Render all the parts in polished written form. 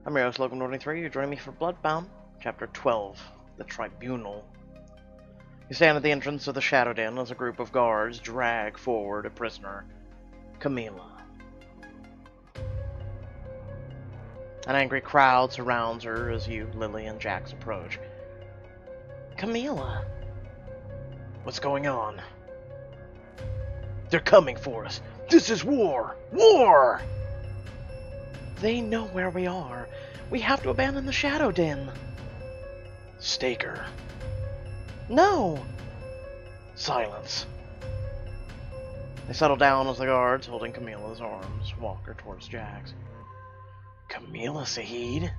I'm your host, Logan23. You're joining me for BloodBound, Chapter 12, The Tribunal. You stand at the entrance of the Shadow Den as a group of guards drag forward a prisoner, Camila. An angry crowd surrounds her as you, Lily, and Jax approach. Camila! What's going on? They're coming for us! This is war! War! They know where we are. We have to abandon the Shadow Den. Staker. No! Silence. They settle down as the guards, holding Camila's arms, walk her towards Jax. Camila, Sahid?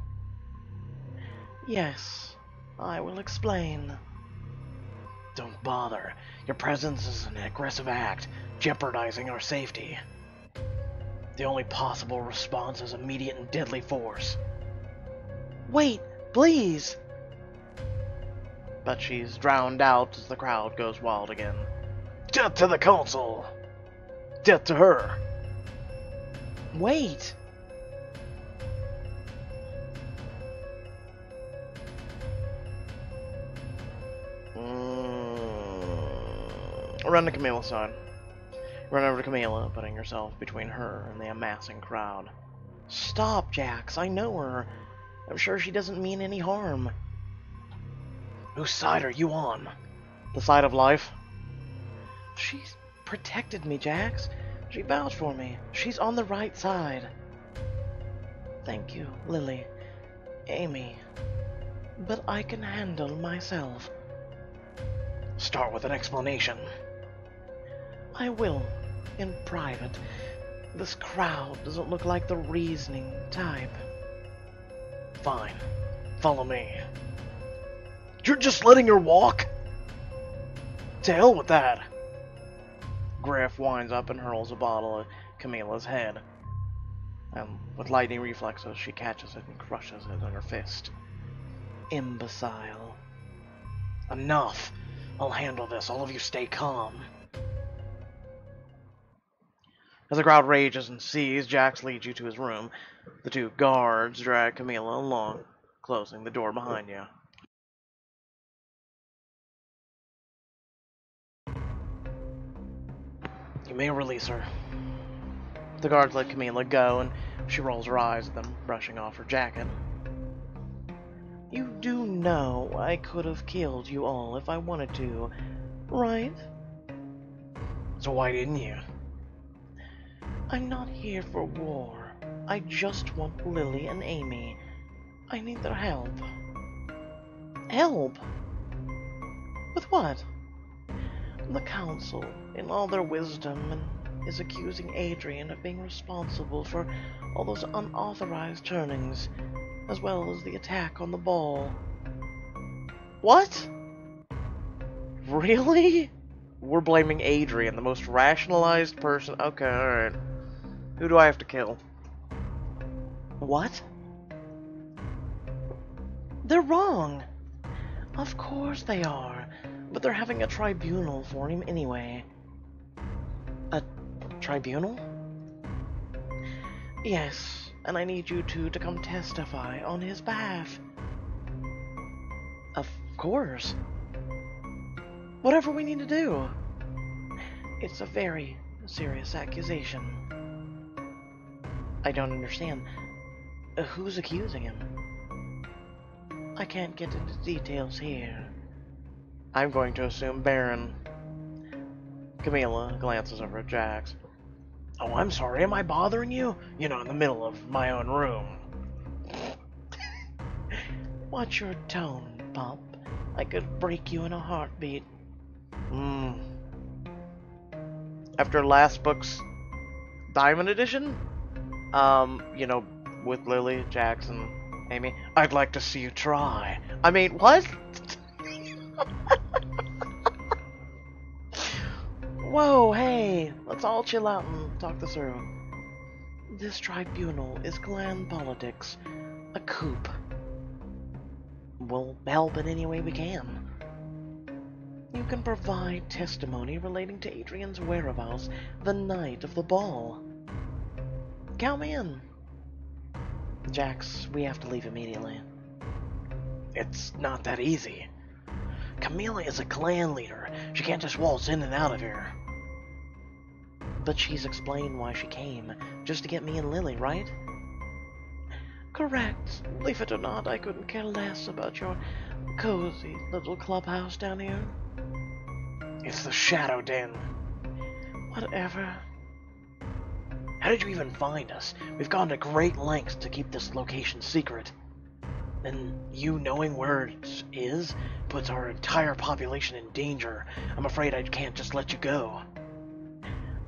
Yes, I will explain. Don't bother. Your presence is an aggressive act, jeopardizing our safety. The only possible response is immediate and deadly force. Wait, please! But she's drowned out as the crowd goes wild again. Death to the Council! Death to her! Wait! Run to Camila's side. Run over to Camila, putting yourself between her and the amassing crowd. Stop, Jax. I know her. I'm sure she doesn't mean any harm. Whose side are you on? The side of life? She's protected me, Jax. She vouched for me. She's on the right side. Thank you, Lily. Amy. But I can handle myself. Start with an explanation. I will, in private. This crowd doesn't look like the reasoning type. Fine. Follow me. You're just letting her walk? To hell with that. Griff winds up and hurls a bottle at Camila's head. And with lightning reflexes, she catches it and crushes it in her fist. Imbecile. Enough! I'll handle this. All of you stay calm. As the crowd rages and sees, Jax leads you to his room. The two guards drag Camila along, closing the door behind you. You may release her. The guards let Camila go, and she rolls her eyes at them, brushing off her jacket. You do know I could have killed you all if I wanted to, right? So why didn't you? I'm not here for war. I just want Lily and Amy. I need their help. Help? With what? The Council, in all their wisdom, is accusing Adrian of being responsible for all those unauthorized turnings, as well as the attack on the ball. What? Really? We're blaming Adrian, the most rationalized person. Okay, alright. Who do I have to kill? What? They're wrong. Of course they are. But they're having a tribunal for him anyway. A tribunal? Yes, and I need you two to come testify on his behalf. Of course. Whatever we need to do. It's a very serious accusation. I don't understand. Who's accusing him? I can't get into details here. I'm going to assume Baron. Camila glances over at Jax. Oh, I'm sorry. Am I bothering you? You know, in the middle of my own room. Watch your tone, pup. I could break you in a heartbeat. After last book's Diamond Edition? You know, with Lily, Jax, and Amy. I'd like to see you try. I mean, what? Whoa, hey, let's all chill out and talk this through. This tribunal is clan politics. A coup. We'll help in any way we can. You can provide testimony relating to Adrian's whereabouts the night of the ball. Count me in. Jax, we have to leave immediately. It's not that easy. Camilla is a clan leader. She can't just waltz in and out of here. But she's explained why she came, just to get me and Lily, right? Correct. Believe it or not, I couldn't care less about your cozy little clubhouse down here. It's the Shadow Den. Whatever. How did you even find us? We've gone to great lengths to keep this location secret. And you knowing where it is puts our entire population in danger. I'm afraid I can't just let you go.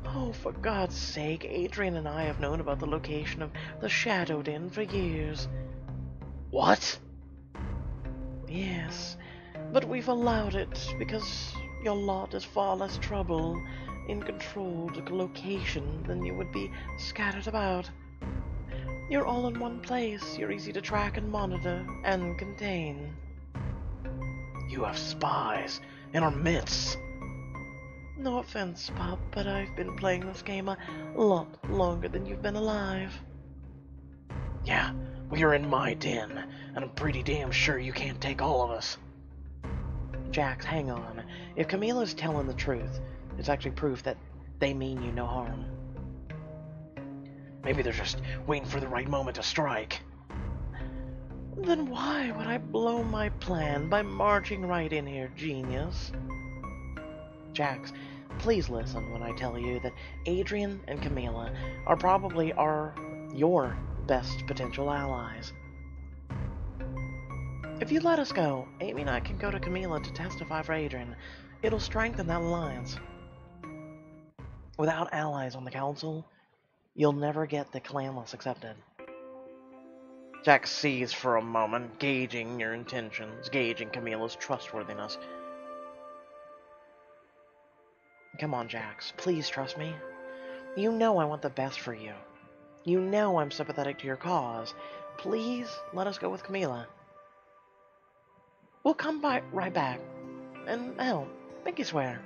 Oh, for God's sake, Adrian and I have known about the location of the Shadow Den for years. What? Yes, but we've allowed it because your lot is far less trouble in controlled location than you would be scattered about. You're all in one place. You're easy to track and monitor and contain. You have spies in our midst. No offense, Pop, but I've been playing this game a lot longer than you've been alive. Yeah, well, you're in my den, and I'm pretty damn sure you can't take all of us. Jax, hang on. If Camilla's telling the truth, it's actually proof that they mean you no harm. Maybe they're just waiting for the right moment to strike. Then why would I blow my plan by marching right in here, genius? Jax, please listen when I tell you that Adrian and Camilla are probably your best potential allies. If you let us go, Amy and I can go to Camilla to testify for Adrian. It'll strengthen that alliance. Without allies on the council, you'll never get the clanless accepted. Jax sees for a moment, gauging your intentions, gauging Camilla's trustworthiness. Come on, Jax, please trust me. You know I want the best for you. You know I'm sympathetic to your cause. Please let us go with Camilla. We'll come right back. And hell, make you swear.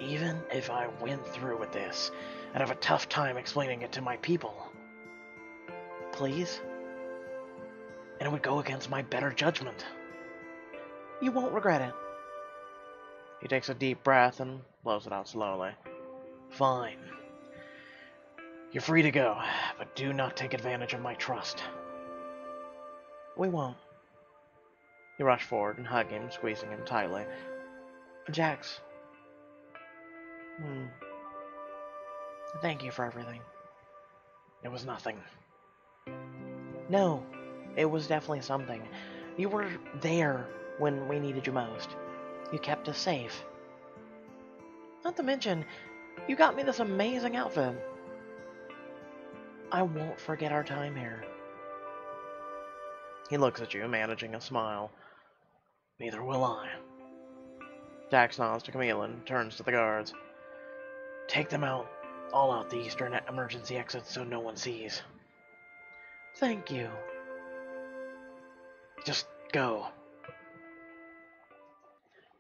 Even if I went through with this, I'd have a tough time explaining it to my people. Please? And it would go against my better judgment. You won't regret it. He takes a deep breath and blows it out slowly. Fine. You're free to go, but do not take advantage of my trust. We won't. You rush forward and hug him, squeezing him tightly. Jax. Thank you for everything. It was nothing. No, it was definitely something. You were there when we needed you most. You kept us safe. Not to mention, you got me this amazing outfit. I won't forget our time here. He looks at you, managing a smile. Neither will I. Jax nods to Camille and turns to the guards. Take them out, all out the eastern emergency exit so no one sees. Thank you. Just go.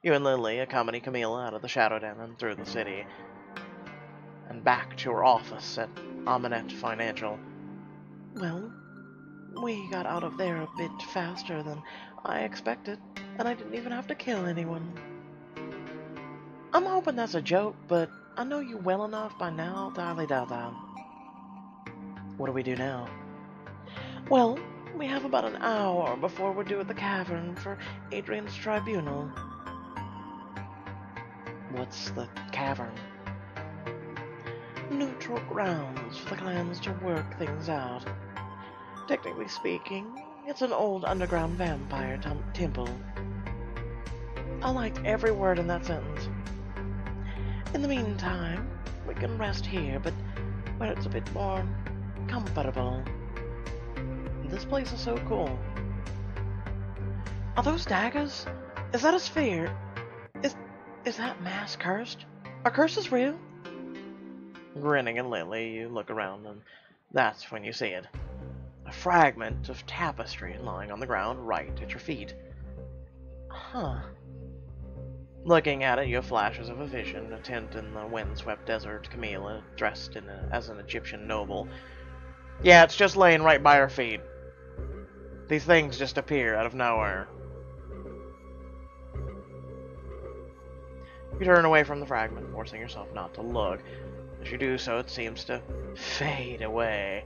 You and Lily accompany Camille out of the Shadow Den and through the city, and back to her office at Aminette Financial. Well, we got out of there a bit faster than I expected, and I didn't even have to kill anyone. I'm hoping that's a joke, but I know you well enough by now to highly doubt that. What do we do now? Well, we have about an hour before we're due at the cavern for Adrian's Tribunal. What's the cavern? Neutral grounds for the clans to work things out. Technically speaking, it's an old underground vampire temple. I liked every word in that sentence. In the meantime, we can rest here, but where it's a bit more comfortable. This place is so cool. Are those daggers? Is that a sphere? Is that mask cursed? Are curses real? Grinning at Lily, you look around, and that's when you see it. A fragment of tapestry lying on the ground right at your feet. Huh. Looking at it, you have flashes of a vision, a tent in the windswept desert, Camilla, dressed as an Egyptian noble, Yeah, it's just laying right by her feet. These things just appear out of nowhere. You turn away from the fragment, forcing yourself not to look. As you do so, it seems to fade away.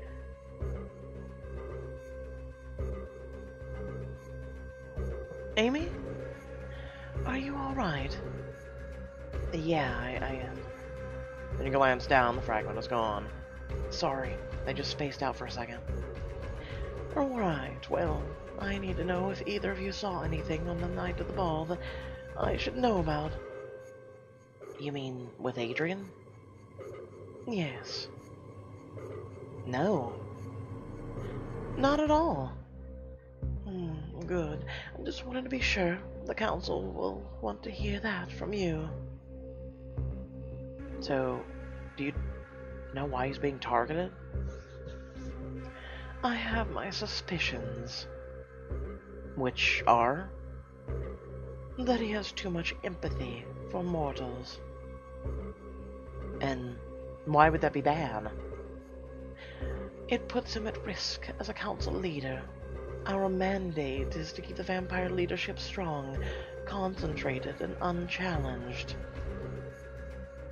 Amy? Are you alright? Yeah, I am. Then you glance down, the fragment is gone. Sorry, I just spaced out for a second. Alright, well, I need to know if either of you saw anything on the night of the ball that I should know about. You mean with Adrian? Yes. No. Not at all. Good. I just wanted to be sure. The council will want to hear that from you. So, do you know why he's being targeted? I have my suspicions. Which are? That he has too much empathy for mortals. And why would that be bad? It puts him at risk as a council leader. Our mandate is to keep the vampire leadership strong, concentrated, and unchallenged.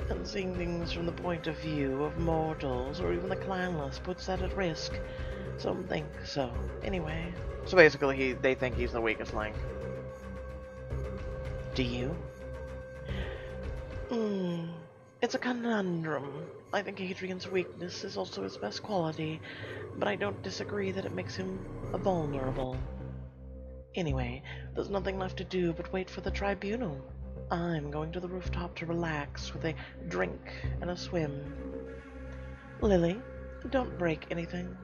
And seeing things from the point of view of mortals, or even the clanless, puts that at risk. Some think so, anyway. So basically, they think he's the weakest link. Do you? It's a conundrum. I think Adrian's weakness is also his best quality, but I don't disagree that it makes him vulnerable. Anyway, there's nothing left to do but wait for the Tribunal. I'm going to the rooftop to relax with a drink and a swim. Lily, don't break anything.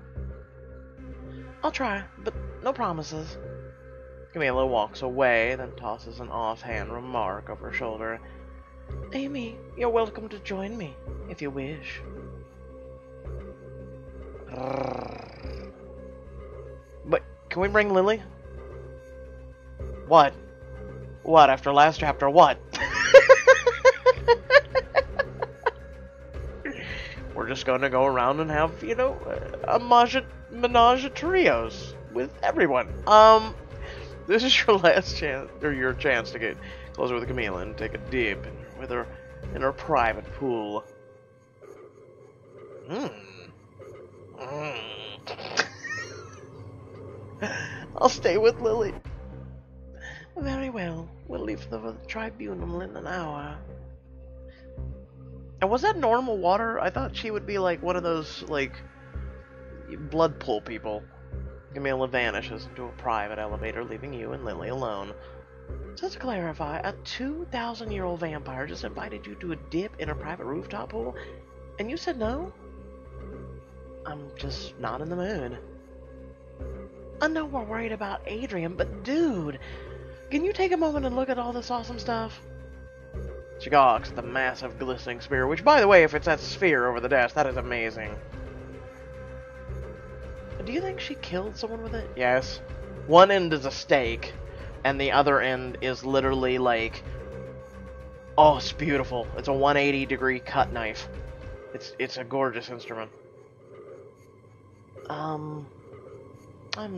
I'll try, but no promises. Camilla walks away, then tosses an offhand remark over her shoulder. Amy, you're welcome to join me, if you wish. But, can we bring Lily? What? What, after last chapter, what? We're just gonna go around and have, you know, a menage a trios with everyone. This is your last chance, or your chance to get closer with Camila and take a dip with her in her private pool. I'll stay with Lily. Very well. We'll leave for the Tribunal in an hour. And was that normal water? I thought she would be like one of those, like, blood pool people. Camilla vanishes into a private elevator, leaving you and Lily alone. Just to clarify, a 2,000-year-old vampire just invited you to a dip in a private rooftop pool, and you said no? I'm just not in the mood. I know we're worried about Adrian, but dude, can you take a moment and look at all this awesome stuff? She gawks at the massive glistening spear, which, by the way, if it's that sphere over the desk, that is amazing. Do you think she killed someone with it? Yes. One end is a stake, and the other end is literally like... Oh, it's beautiful. It's a 180-degree cut knife. It's a gorgeous instrument. I'm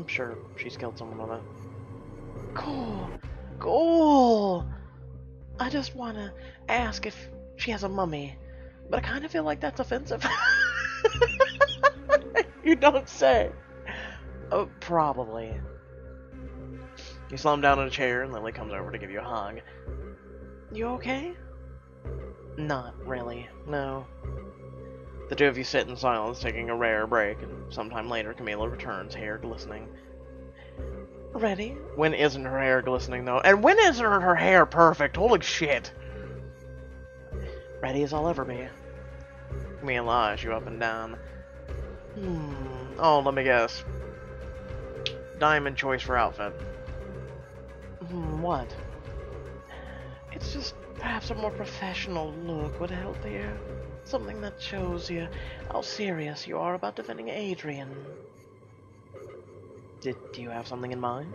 sure she's killed someone with it. Cool. Cool! I just want to ask if she has a mummy, but I kind of feel like that's offensive. You don't say. Oh, probably. You slump down in a chair, and Lily comes over to give you a hug. You okay? Not really, no. The two of you sit in silence, taking a rare break, and sometime later Camila returns, hair glistening. Ready? When isn't her hair glistening, though? And when isn't her hair perfect? Holy shit! Ready as I'll ever be. Camila eyes you up and down. Oh, let me guess. Diamond choice for outfit. What? It's just perhaps a more professional look would help here. Something that shows you how serious you are about defending Adrian. Do you have something in mind?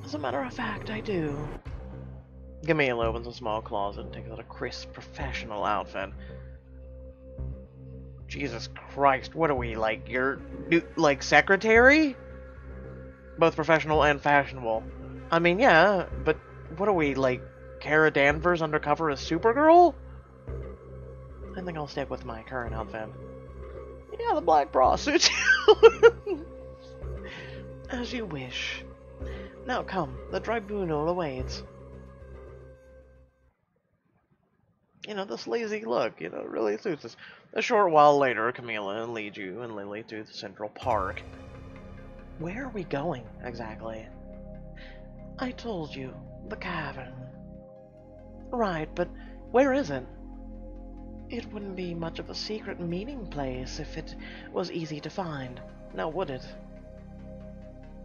As a matter of fact, I do. Camille opens a small closet and takes out a crisp, professional outfit. Jesus Christ, what are we, like, your, like, secretary? Both professional and fashionable. I mean, yeah, but what are we, like, Kara Danvers undercover as Supergirl? I think I'll stick with my current outfit. Yeah, the black bra suits you. As you wish. Now come, the tribunal awaits. You know, this lazy look, you know, really suits us. A short while later, Camila leads you and Lily to the Central Park. Where are we going, exactly? I told you, the cavern. Right, but where is it? It wouldn't be much of a secret meeting place if it was easy to find, now would it?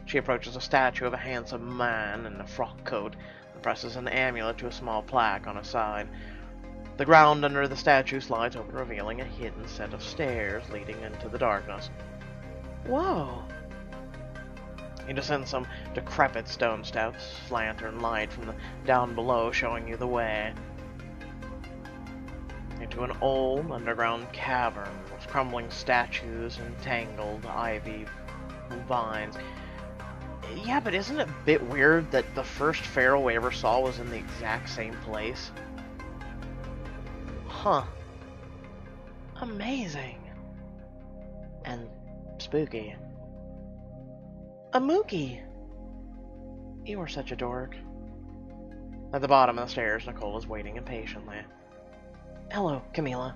She approaches a statue of a handsome man in a frock coat and presses an amulet to a small plaque on his side. The ground under the statue slides open, revealing a hidden set of stairs leading into the darkness. Whoa! You descend some decrepit stone steps, lantern light from the down below showing you the way. Into an old underground cavern with crumbling statues and tangled ivy vines. Yeah, but isn't it a bit weird that the first pharaoh we ever saw was in the exact same place? Huh. Amazing. And spooky. A Mookie! You are such a dork. At the bottom of the stairs, Nicole is waiting impatiently. Hello, Camila.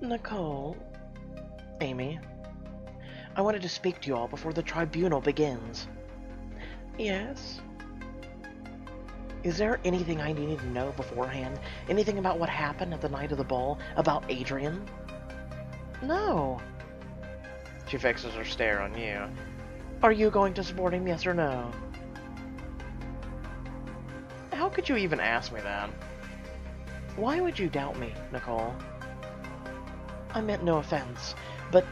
Nicole. Amy. I wanted to speak to you all before the tribunal begins. Yes? Is there anything I needed to know beforehand? Anything about what happened at the night of the ball? About Adrian? No. She fixes her stare on you. Are you going to support him, yes or no? How could you even ask me that? Why would you doubt me, Nicole? I meant no offense, but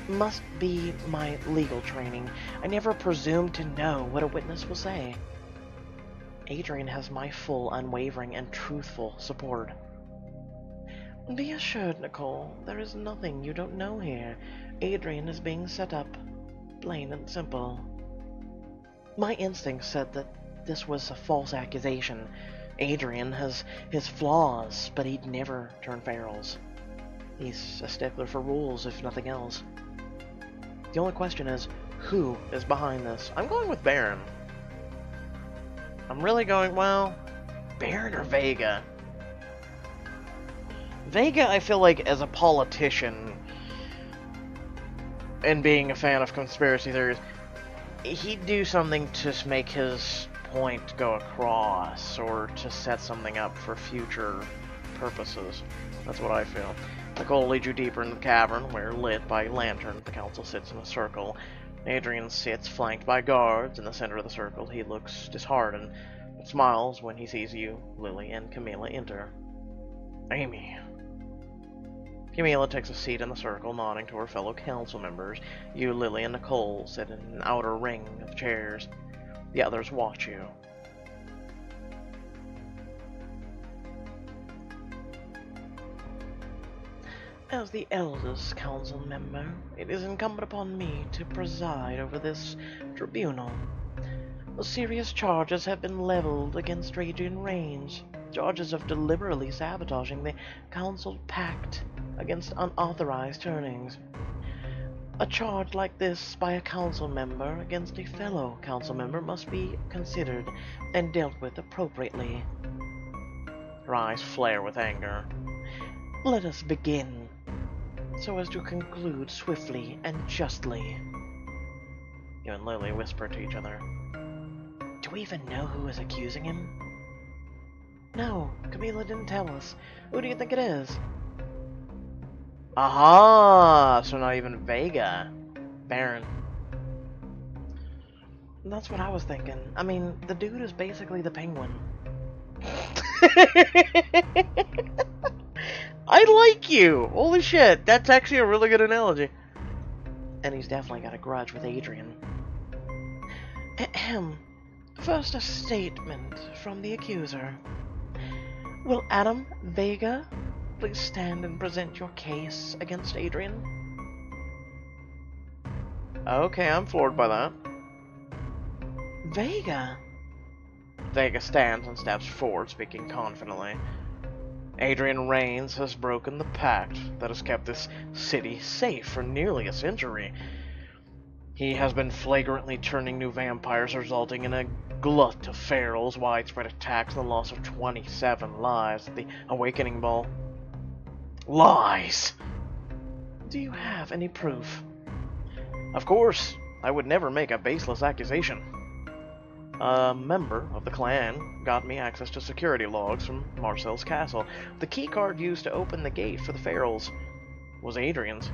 must be my legal training. I never presumed to know what a witness will say. Adrian has my full, unwavering, and truthful support. Be assured, Nicole, there is nothing you don't know here. Adrian is being set up. Plain and simple. My instinct said that this was a false accusation. Adrian has his flaws, but he'd never turn ferals. He's a stickler for rules, if nothing else. The only question is, who is behind this? I'm going with Baron. I'm really going, well, Baron or Vega? Vega, I feel like, as a politician, and being a fan of conspiracy theories, he'd do something to make his point go across, or to set something up for future purposes. That's what I feel. Nicole leads you deeper into the cavern, where, lit by lantern, the council sits in a circle. Adrian sits flanked by guards in the center of the circle. He looks disheartened, but smiles when he sees you, Lily, and Camila enter. Amy. Camila takes a seat in the circle, nodding to her fellow council members. You, Lily, and Nicole sit in an outer ring of chairs. The others watch you. As the eldest council member, it is incumbent upon me to preside over this tribunal. Serious charges have been leveled against Adrian Raines. Charges of deliberately sabotaging the council pact against unauthorized turnings. A charge like this by a council member against a fellow council member must be considered and dealt with appropriately. Her eyes flare with anger. Let us begin, so as to conclude swiftly and justly. You and Lily whisper to each other. Do we even know who is accusing him? No, Camila didn't tell us. Who do you think it is? Aha! So not even Vega. Baron. That's what I was thinking. I mean, the dude is basically the Penguin. I like you! Holy shit, that's actually a really good analogy. And he's definitely got a grudge with Adrian. Ahem. First, a statement from the accuser. Will Adam Vega please stand and present your case against Adrian? Okay, I'm floored by that. Vega! Vega stands and steps forward, speaking confidently. Adrian Raines has broken the pact that has kept this city safe for nearly a century. He has been flagrantly turning new vampires, resulting in a glut of ferals, widespread attacks, and the loss of 27 lives at the Awakening Ball. Lies! Do you have any proof? Of course, I would never make a baseless accusation. A member of the clan got me access to security logs from Marcel's castle. The keycard used to open the gate for the ferals was Adrian's.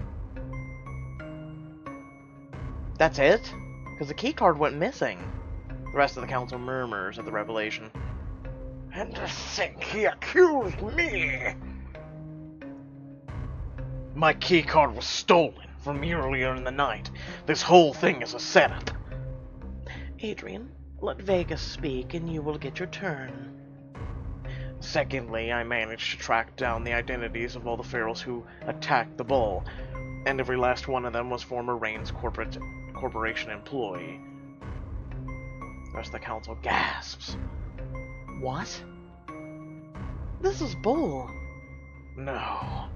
That's it? Because the keycard went missing. The rest of the council murmurs at the revelation. And to think he accused me! My keycard was stolen from earlier in the night. This whole thing is a setup. Adrian, let Vegas speak and you will get your turn. Secondly, I managed to track down the identities of all the ferals who attacked the ball, and every last one of them was former Raines Corporation employee. The rest of the council gasps. What? This is bull. No.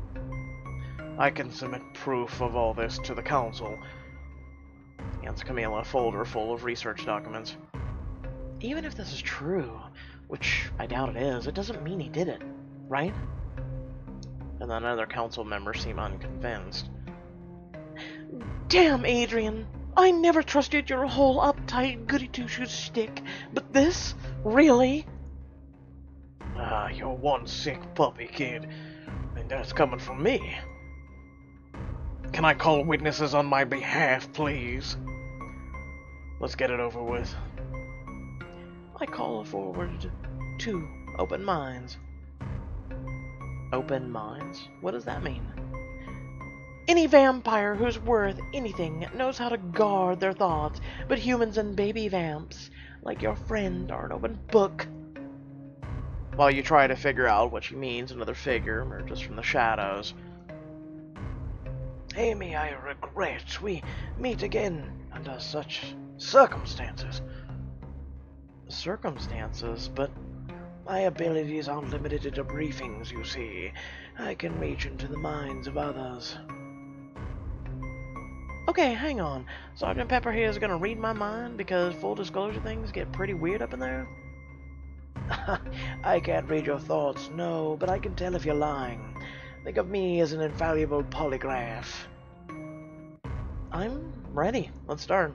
I can submit proof of all this to the council. Hands Camilla a folder full of research documents. Even if this is true, which I doubt it is, it doesn't mean he did it, right? And then other council members seem unconvinced. Damn, Adrian! I never trusted your whole uptight goody-two-shoes shtick, but this? Really? Ah, you're one sick puppy, kid. And that's coming from me. Can I call witnesses on my behalf, please? Let's get it over with. I call forward 2 open minds. Open minds? What does that mean? Any vampire who's worth anything knows how to guard their thoughts, but humans and baby vamps, like your friend, are an open book. While you try to figure out what she means, another figure emerges from the shadows. Amy, I regret we meet again under such circumstances. Circumstances? But my abilities aren't limited to briefings, you see. I can reach into the minds of others. Okay, hang on. Sergeant Pepper here is gonna read my mind because full disclosure things get pretty weird up in there? I can't read your thoughts, no, but I can tell if you're lying. Think of me as an infallible polygraph. I'm ready. Let's start.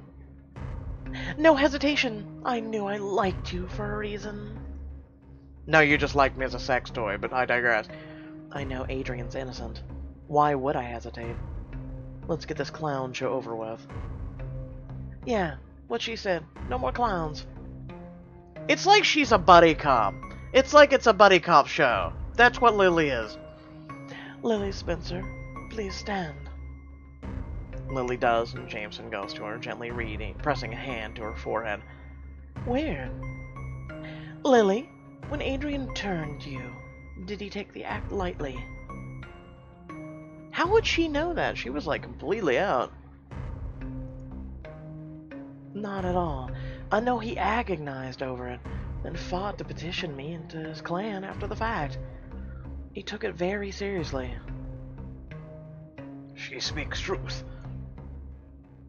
No hesitation. I knew I liked you for a reason. No, you just liked me as a sex toy, but I digress. I know Adrian's innocent. Why would I hesitate? Let's get this clown show over with. Yeah, what she said. No more clowns. It's like she's a buddy cop. It's like it's a buddy cop show. That's what Lily is. Lily Spencer, please stand. Lily does, and Jameson goes to her, gently pressing a hand to her forehead. Where? Lily, when Adrian turned you, did he take the act lightly? How would she know that? She was, like, completely out. Not at all. I know he agonized over it, then fought to petition me into his clan after the fact. He took it very seriously. She speaks truth.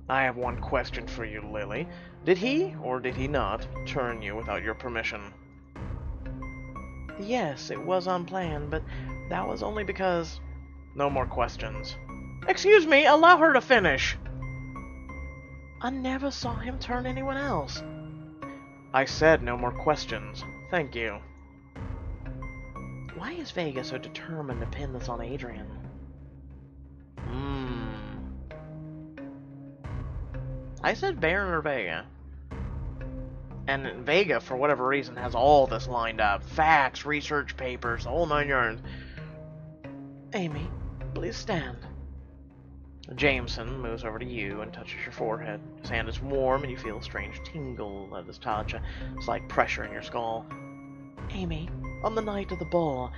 I have one question for you, Lily. Did he, or did he not, turn you without your permission? Yes, it was unplanned, but that was only because... No more questions. Excuse me, allow her to finish! I never saw him turn anyone else. I said no more questions. Thank you. Why is Vega so determined to pin this on Adrian? I said Baron or Vega. And Vega, for whatever reason, has all this lined up. Facts, research papers, the whole 9 yards. Amy, please stand. Jameson moves over to you and touches your forehead. His hand is warm and you feel a strange tingle at his touch, a slight pressure in your skull. Amy, on the night of the ball,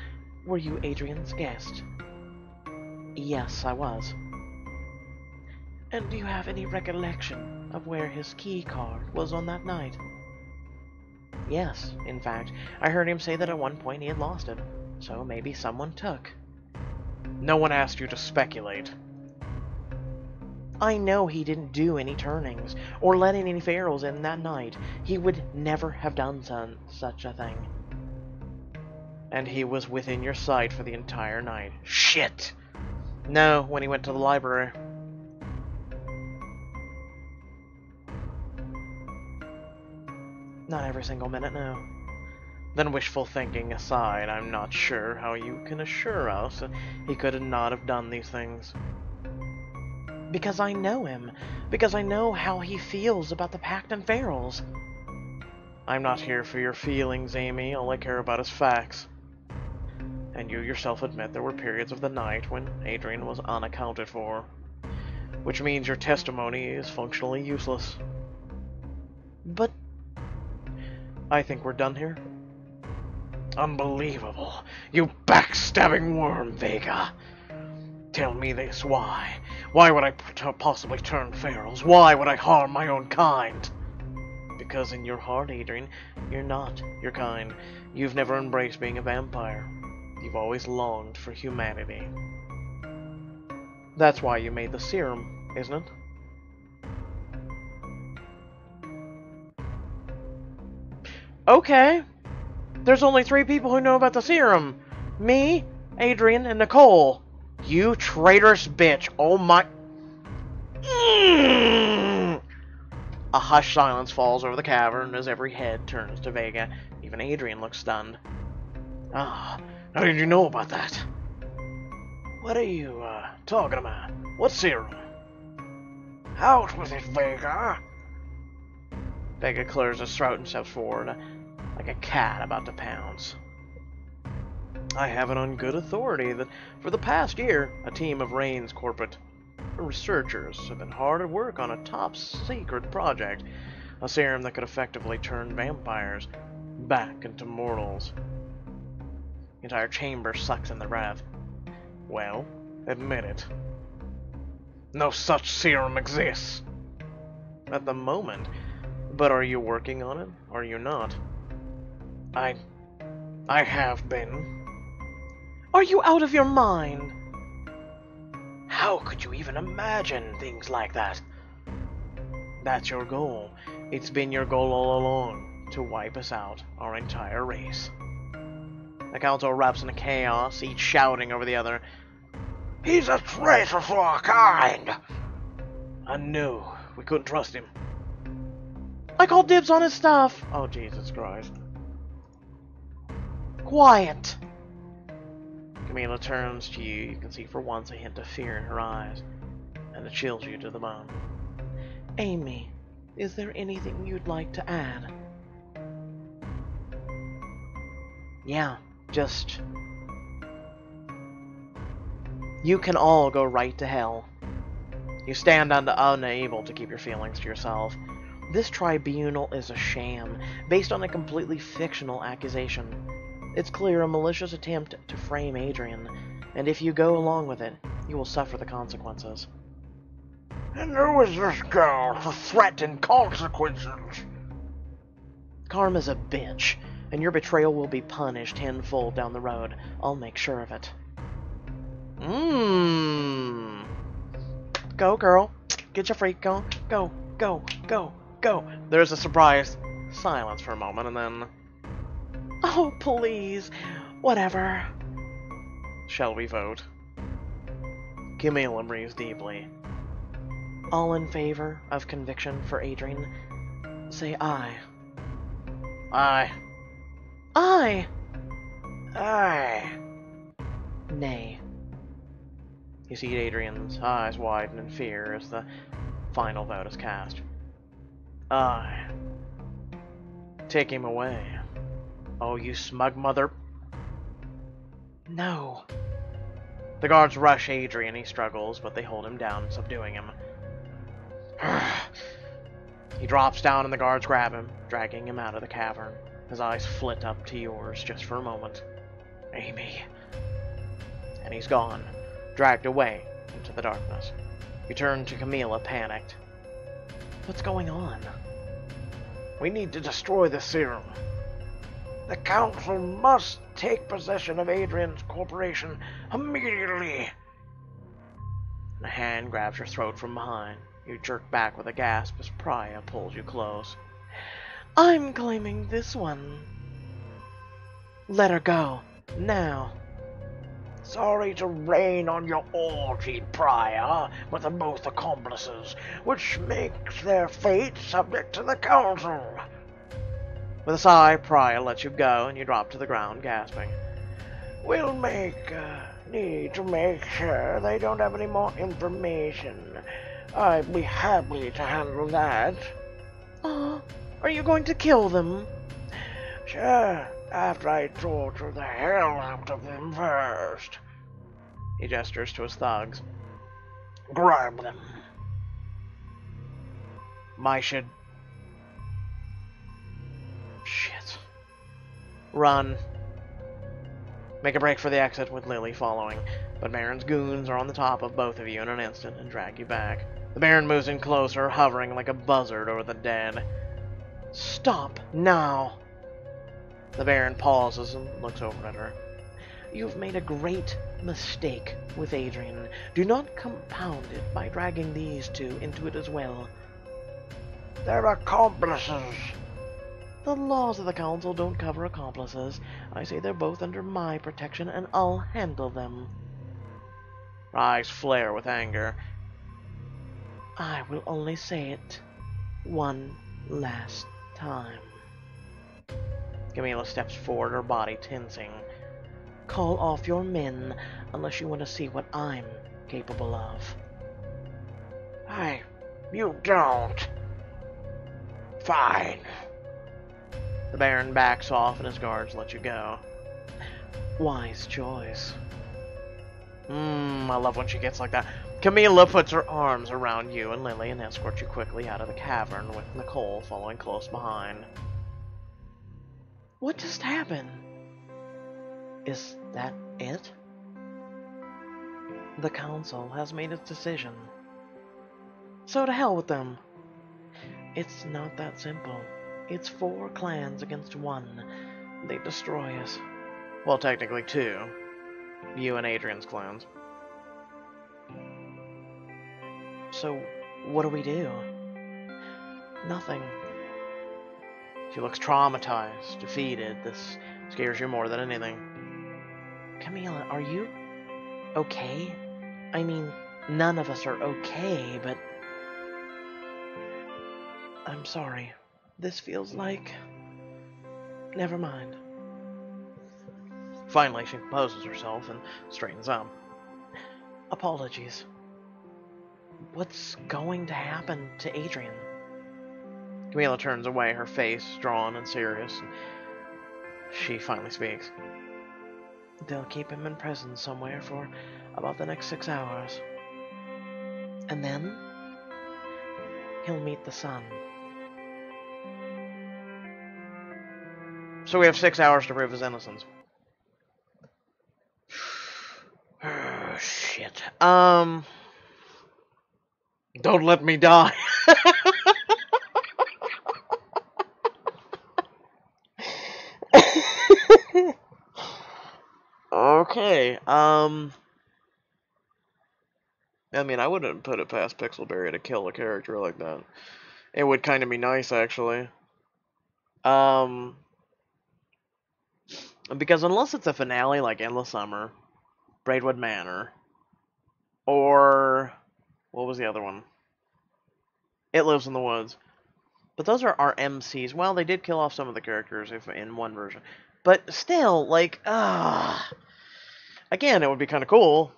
Were you Adrian's guest? Yes, I was. And do you have any recollection of where his key card was on that night? Yes, in fact, I heard him say that at one point he had lost it, so maybe someone took. No one asked you to speculate. I know he didn't do any turnings, or let any ferals in that night. He would never have done such a thing. And he was within your sight for the entire night. Shit! No, when he went to the library. Not every single minute, no. Then wishful thinking aside, I'm not sure how you can assure us he could not have done these things. Because I know him. Because I know how he feels about the Pact and Ferals. I'm not here for your feelings, Amy. All I care about is facts. And you yourself admit there were periods of the night when Adrian was unaccounted for. Which means your testimony is functionally useless. But I think we're done here. Unbelievable. You backstabbing worm, Vega. Tell me this, why? Why would I possibly turn ferals? Why would I harm my own kind? Because in your heart, Adrian, you're not your kind. You've never embraced being a vampire. You've always longed for humanity. That's why you made the serum, isn't it? Okay. There's only 3 people who know about the serum. Me, Adrian, and Nicole. You traitorous bitch. Oh my... A hushed silence falls over the cavern as every head turns to Vega. Even Adrian looks stunned. Ah, how did you know about that? What are you, talking about? What serum? Out with it, Vega! Vega clears his throat and steps forward, like a cat about to pounce. I have it on good authority that for the past year, a team of Raines corporate researchers have been hard at work on a top-secret project, a serum that could effectively turn vampires back into mortals. The entire chamber sucks in the breath. Well, admit it. No such serum exists. At the moment. But are you working on it? Or are you not? I have been. Are you out of your mind? How could you even imagine things like that? That's your goal. It's been your goal all along, to wipe us out, our entire race. The council erupts into chaos, each shouting over the other. He's a traitor for our kind! I knew. We couldn't trust him. I called dibs on his stuff! Oh, Jesus Christ. Quiet! Camila turns to you. You can see for once a hint of fear in her eyes, and it chills you to the bone. Amy, is there anything you'd like to add? Yeah, just... You can all go right to hell. You stand unable to keep your feelings to yourself. This tribunal is a sham, based on a completely fictional accusation. It's clear a malicious attempt to frame Adrian, and if you go along with it, you will suffer the consequences. And who is this girl to threaten consequences? Karma's a bitch, and your betrayal will be punished tenfold down the road. I'll make sure of it. Go, girl. Get your freak on. Go, go, go, go. There's a surprised silence for a moment, and then... Oh, please. Whatever. Shall we vote? Camila breathes deeply. All in favor of conviction for Adrian, say aye. Aye. Aye! Aye. Nay. You see Adrian's eyes widen in fear as the final vote is cast. Aye. Take him away. Oh, you smug mother... No. The guards rush Adrian. He struggles, but they hold him down, subduing him. He drops down and the guards grab him, dragging him out of the cavern. His eyes flit up to yours just for a moment. Amy, and he's gone, dragged away into the darkness. You turn to Camila, panicked. What's going on? We need to destroy the serum. The Council must take possession of Adrian's corporation immediately. A hand grabs your throat from behind. You jerk back with a gasp as Priya pulls you close. I'm claiming this one. Let her go. Now. Sorry to rain on your orgy, Priya, with the both accomplices, which makes their fate subject to the Council. With a sigh, Priya lets you go, and you drop to the ground, gasping. We'll need to make sure they don't have any more information. I'd be happy to handle that. Are you going to kill them? Sure, after I torture the hell out of them first. He gestures to his thugs. Grab them. I should... Shit. Run. Make a break for the exit with Lily following, but Baron's goons are on the top of both of you in an instant and drag you back. The Baron moves in closer, hovering like a buzzard over the dead. Stop now! The Baron pauses and looks over at her. You've made a great mistake with Adrian. Do not compound it by dragging these two into it as well. They're accomplices. The laws of the Council don't cover accomplices. I say they're both under my protection, and I'll handle them. Her eyes flare with anger. I will only say it one last time. Camila steps forward, her body tensing. Call off your men, unless you want to see what I'm capable of. You don't. Fine. The Baron backs off and his guards let you go. Wise choice. I love when she gets like that. Camila puts her arms around you and Lily and escorts you quickly out of the cavern, with Nicole following close behind. What just happened? Is that it? The Council has made its decision. So to hell with them. It's not that simple. It's 4 clans against 1. They destroy us. Well, technically 2. You and Adrian's clans. So, what do we do? Nothing. She looks traumatized, defeated. This scares you more than anything. Camila, are you okay? I mean, none of us are okay, but... I'm sorry. This feels like... Never mind. Finally, she composes herself and straightens up. Apologies. What's going to happen to Adrian? Camila turns away, her face drawn and serious. She finally speaks. They'll keep him in prison somewhere for about the next 6 hours. And then, he'll meet the sun. So we have 6 hours to prove his innocence. Shit. Don't let me die. Okay, I mean, I wouldn't put it past Pixelberry to kill a character like that. It would kind of be nice, actually. Because unless it's a finale like Endless Summer, Braidwood Manor, or... what was the other one? It Lives in the Woods. But those are our MCs. Well, they did kill off some of the characters in one version. But still, like, again, it would be kind of cool.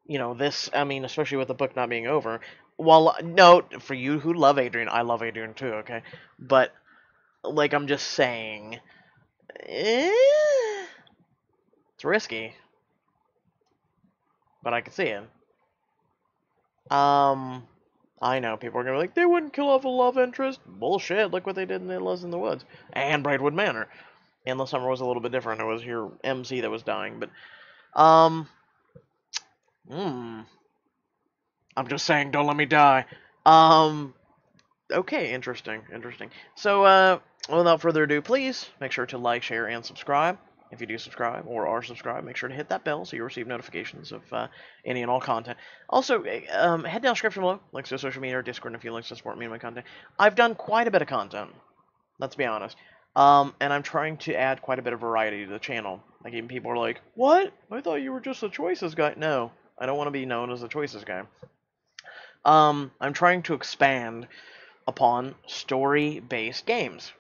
You know, this, I mean, especially with the book not being over. Well, no, for you who love Adrian, I love Adrian too, okay? But, like, I'm just saying, it's risky. But I can see it. I know, people are gonna be like, they wouldn't kill off a love interest. Bullshit, look what they did in It Lives in the Woods. And Braidwood Manor. Endless Summer was a little bit different. It was your MC that was dying, but, Hmm. I'm just saying, don't let me die. Um. Okay, interesting. So, without further ado, please make sure to like, share, and subscribe. If you do subscribe or are subscribed, make sure to hit that bell so you receive notifications of any and all content. Also, head down the description below, links to social media or Discord, and a few links to support me and my content. I've done quite a bit of content, let's be honest. And I'm trying to add quite a bit of variety to the channel. Like, even people are like, what? I thought you were just a choices guy. No, I don't want to be known as a choices guy. I'm trying to expand upon story-based games.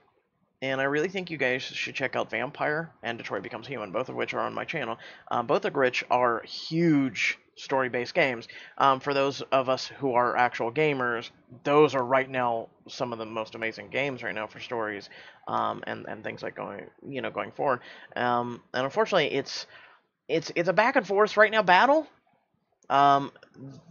And I really think you guys should check out Vampire and Detroit Becomes Human, both of which are on my channel. Both of which are huge story-based games. For those of us who are actual gamers, those are right now some of the most amazing games right now for stories, and things like going forward. And unfortunately, it's a back and forth right now battle. Um,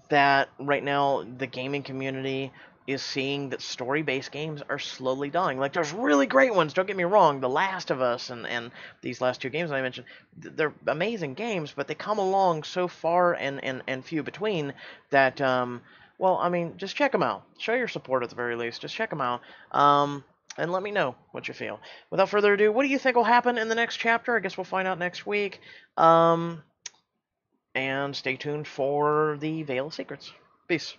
that right now the gaming community is seeing that story-based games are slowly dying. Like, there's really great ones, don't get me wrong. The Last of Us and these last two games I mentioned, they're amazing games, but they come along so far and few between that, well, I mean, just check them out. Show your support at the very least. Just check them out. And let me know what you feel. Without further ado, what do you think will happen in the next chapter? I guess we'll find out next week. And stay tuned for the Veil of Secrets. Peace.